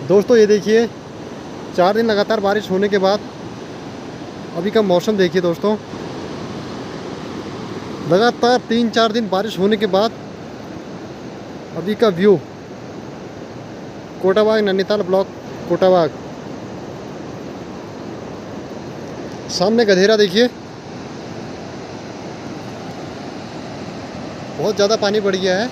दोस्तों ये देखिए 4 दिन लगातार बारिश होने के बाद अभी का मौसम देखिए दोस्तों। लगातार 3-4 दिन बारिश होने के बाद अभी का व्यू कोटाबाग नैनीताल ब्लॉक कोटाबाग। सामने गधेरा देखिए, बहुत ज़्यादा पानी बढ़ गया है।